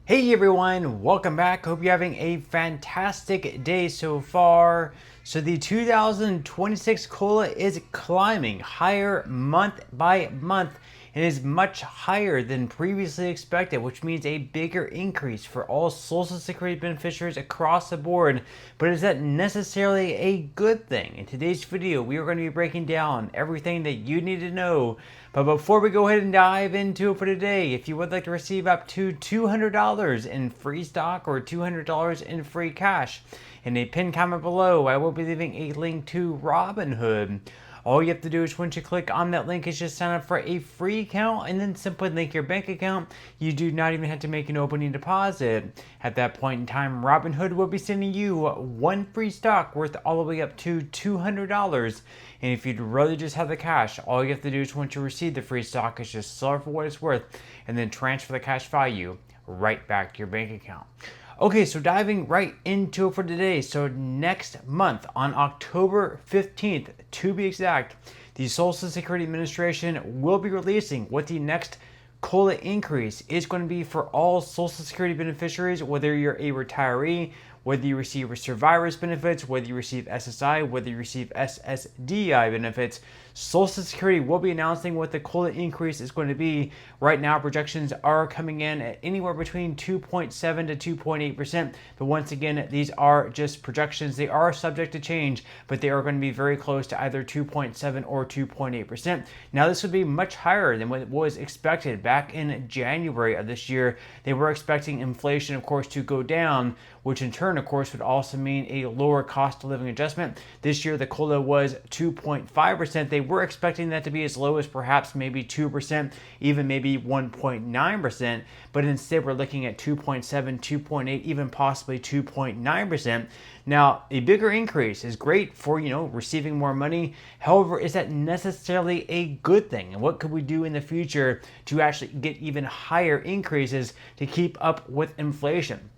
Hey everyone, welcome back. Hope you're having a fantastic day so far. So the 2026 COLA is climbing higher month by month and is much higher than previously expected, which means a bigger increase for all Social Security beneficiaries across the board. But is that necessarily a good thing? In today's video, we are going to be breaking down everything that you need to know. But before we go ahead and dive into it for today, if you would like to receive up to $200 in free stock or $200 in free cash, in a pinned comment below, I will be leaving a link to Robinhood. All you have to do is once you click on that link is just sign up for a free account and then simply link your bank account. You do not even have to make an opening deposit. At that point in time, Robinhood will be sending you one free stock worth all the way up to $200. And if you'd rather just have the cash, all you have to do is once you receive the free stock is just sell it for what it's worth and then transfer the cash value right back to your bank account. Okay, so diving right into it for today. So next month on October 15th, to be exact, the Social Security Administration will be releasing what the next COLA increase is going to be for all Social Security beneficiaries, whether you're a retiree, whether you receive survivor's benefits, whether you receive SSI, whether you receive SSDI benefits. Social Security will be announcing what the COLA increase is going to be. Right now, projections are coming in at anywhere between 2.7 to 2.8%. But once again, these are just projections. They are subject to change, but they are going to be very close to either 2.7 or 2.8%. Now, this would be much higher than what was expected back in January of this year. They were expecting inflation, of course, to go down, which in turn, of course, would also mean a lower cost of living adjustment. This year, the COLA was 2.5%. They were expecting that to be as low as perhaps maybe 2%, even maybe 1.9%, but instead we're looking at 2.7, 2.8, even possibly 2.9%. Now, a bigger increase is great for, receiving more money. However, is that necessarily a good thing? And what could we do in the future to actually get even higher increases to keep up with inflation?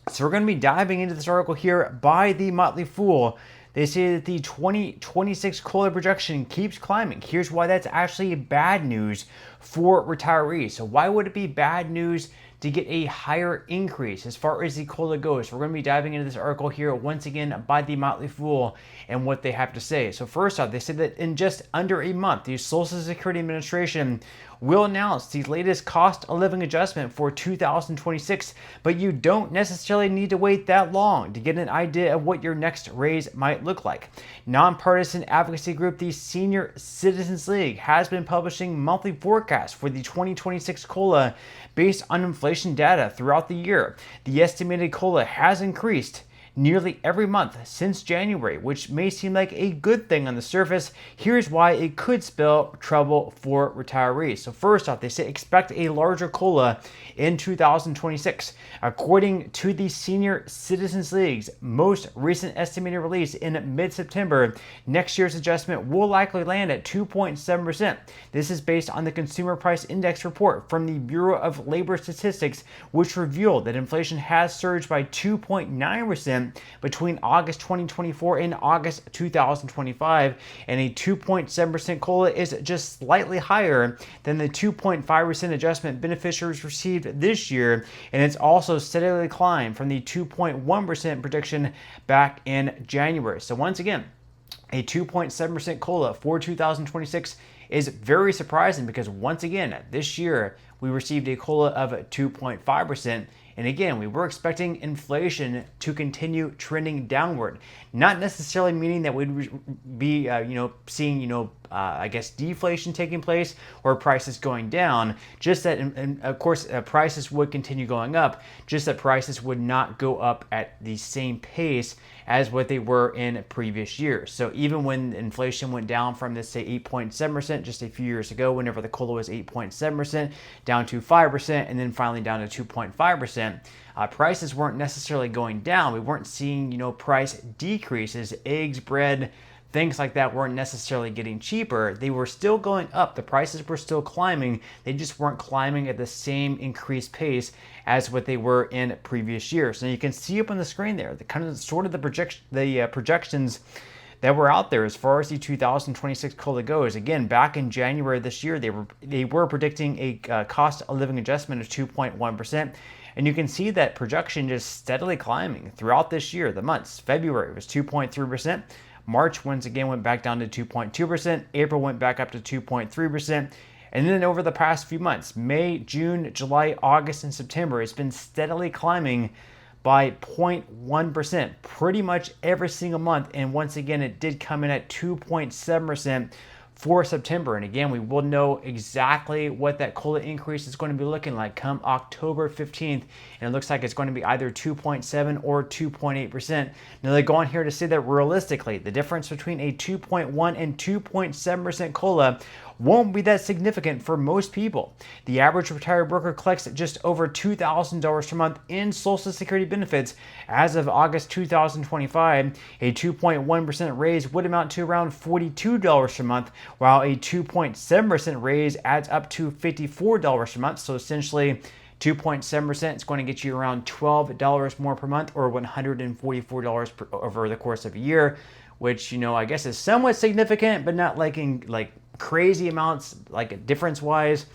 So we're going to be diving into this article here by the Motley Fool. They say that the 2026 COLA projection keeps climbing. Here's why that's actually bad news for retirees. So why would it be bad news to get a higher increase as far as the COLA goes? So we're going to be diving into this article here once again by the Motley Fool and what they have to say. So first off, they said that in just under a month, the Social Security Administration will announce the latest cost of living adjustment for 2026, but you don't necessarily need to wait that long to get an idea of what your next raise might look like. Nonpartisan advocacy group, the Senior Citizens League, has been publishing monthly forecasts for the 2026 COLA based on inflation data throughout the year. The estimated COLA has increased nearly every month since January, which may seem like a good thing on the surface. Here's why it could spell trouble for retirees. So first off, they say expect a larger COLA in 2026. According to the Senior Citizens League's most recent estimated release in mid-September, next year's adjustment will likely land at 2.7%. This is based on the Consumer Price Index report from the Bureau of Labor Statistics, which revealed that inflation has surged by 2.9% between August 2024 and August 2025, and a 2.7% COLA is just slightly higher than the 2.5% adjustment beneficiaries received this year, and it's also steadily climbed from the 2.1% prediction back in January. So once again, a 2.7% COLA for 2026 is very surprising because once again, this year we received a COLA of 2.5%. And again, we were expecting inflation to continue trending downward, not necessarily meaning that we'd be, seeing, deflation taking place or prices going down. Just that, and of course, prices would continue going up. Just that prices would not go up at the same pace as what they were in previous years. So even when inflation went down from, let's say, 8.7% just a few years ago, whenever the COLA was 8.7%, down to 5%, and then finally down to 2.5%, prices weren't necessarily going down. We weren't seeing, price decreases. Eggs, bread, things like that weren't necessarily getting cheaper. They were still going up. The prices were still climbing. They just weren't climbing at the same increased pace as what they were in previous years. So you can see up on the screen there, the projections that were out there as far as the 2026 COLA goes. Again, back in January this year, they were predicting a cost of living adjustment of 2.1%. And you can see that projection just steadily climbing throughout this year. The months, February was 2.3%. March once again went back down to 2.2%. April went back up to 2.3%. And then over the past few months, May, June, July, August, and September, it's been steadily climbing by 0.1% pretty much every single month. And once again, it did come in at 2.7% for September. And again, we will know exactly what that COLA increase is going to be looking like come October 15th. And it looks like it's going to be either 2.7 or 2.8%. Now they go on here to say that realistically, the difference between a 2.1 and 2.7% COLA won't be that significant for most people. The average retired worker collects just over $2,000 per month in Social Security benefits. As of August 2025, a 2.1% raise would amount to around $42 per month, while a 2.7% raise adds up to $54 per month. So essentially, 2.7% is going to get you around $12 more per month, or $144 over the course of a year, which, you know, I guess is somewhat significant, but not like crazy amounts, like difference wise.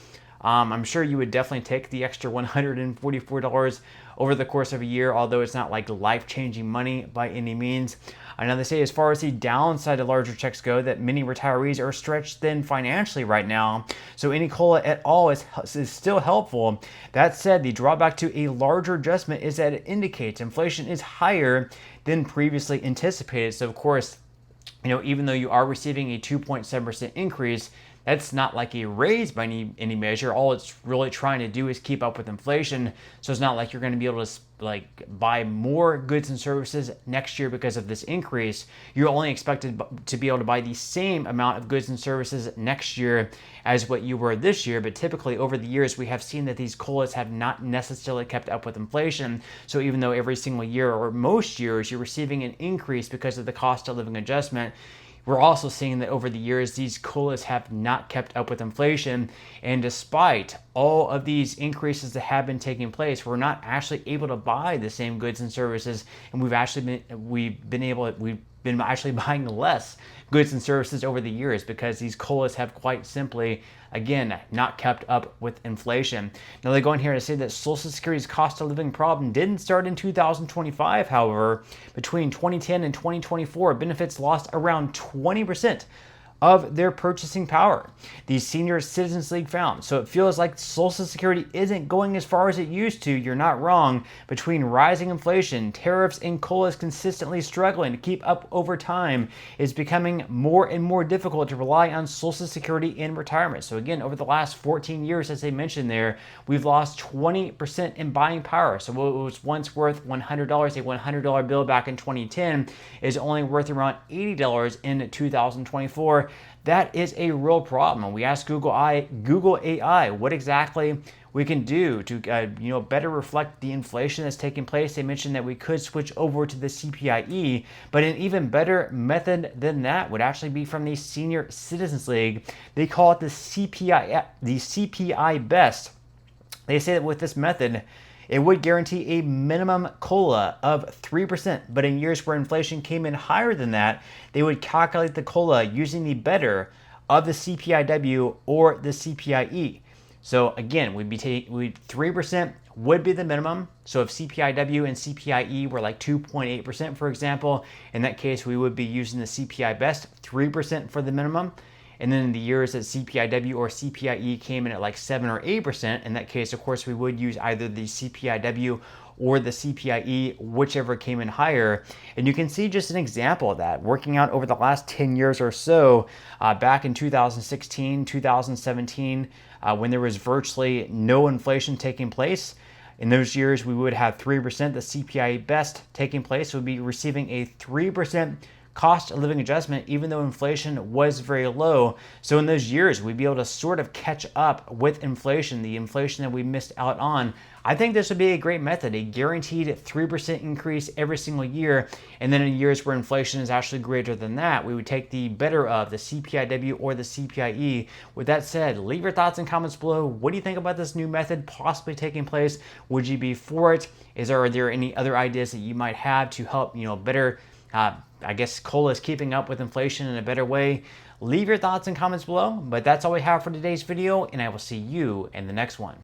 I'm sure you would definitely take the extra $144 over the course of a year, although it's not like life-changing money by any means. I know they say as far as the downside of larger checks go, that many retirees are stretched thin financially right now, so any COLA at all is still helpful. That said, the drawback to a larger adjustment is that it indicates inflation is higher than previously anticipated. So of course, you know, even though you are receiving a 2.7% increase, that's not like a raise by any measure. All it's really trying to do is keep up with inflation. So it's not like you're going to be able to like buy more goods and services next year because of this increase. You're only expected to be able to buy the same amount of goods and services next year as what you were this year. But typically over the years, we have seen that these COLAs have not necessarily kept up with inflation. So even though every single year or most years you're receiving an increase because of the cost of living adjustment, we're also seeing that over the years, these COLAs have not kept up with inflation. And despite all of these increases that have been taking place, we're not actually able to buy the same goods and services. And we've been actually buying less goods and services over the years because these COLAs have quite simply, again, not kept up with inflation. Now they go in here to say that Social Security's cost of living problem didn't start in 2025, however. Between 2010 and 2024, benefits lost around 20% of their purchasing power, the Senior Citizens League found. So it feels like Social Security isn't going as far as it used to. You're not wrong. Between rising inflation, tariffs, and COLAs consistently struggling to keep up over time, it's becoming more and more difficult to rely on Social Security in retirement. So again, over the last 14 years, as they mentioned there, we've lost 20% in buying power. So what was once worth $100, a $100 bill back in 2010 is only worth around $80 in 2024. That is a real problem. And we asked Google AI what exactly we can do to better reflect the inflation that's taking place. They mentioned that we could switch over to the CPIE, but an even better method than that would actually be from the Senior Citizens League. They call it the CPI Best. They say that with this method, it would guarantee a minimum COLA of 3%, but in years where inflation came in higher than that, they would calculate the COLA using the better of the CPIW or the CPIE. So again, 3% would be the minimum. So if CPIW and CPIE were like 2.8%, for example, in that case, we would be using the CPI Best, 3% for the minimum. And then in the years that CPIW or CPIE came in at like 7 or 8%, in that case, of course, we would use either the CPIW or the CPIE, whichever came in higher. And you can see just an example of that working out over the last 10 years or so. Back in 2016, 2017, when there was virtually no inflation taking place, in those years, we would have 3%, the CPI Best taking place. We'd be receiving a 3% cost of living adjustment, even though inflation was very low. So in those years, we'd be able to sort of catch up with inflation, the inflation that we missed out on. I think this would be a great method, a guaranteed 3% increase every single year. And then in years where inflation is actually greater than that, we would take the better of the CPIW or the CPIE. With that said, leave your thoughts and comments below. What do you think about this new method possibly taking place? Would you be for it? Are there any other ideas that you might have to help, better COLA is keeping up with inflation in a better way? Leave your thoughts and comments below. But that's all we have for today's video, and I will see you in the next one.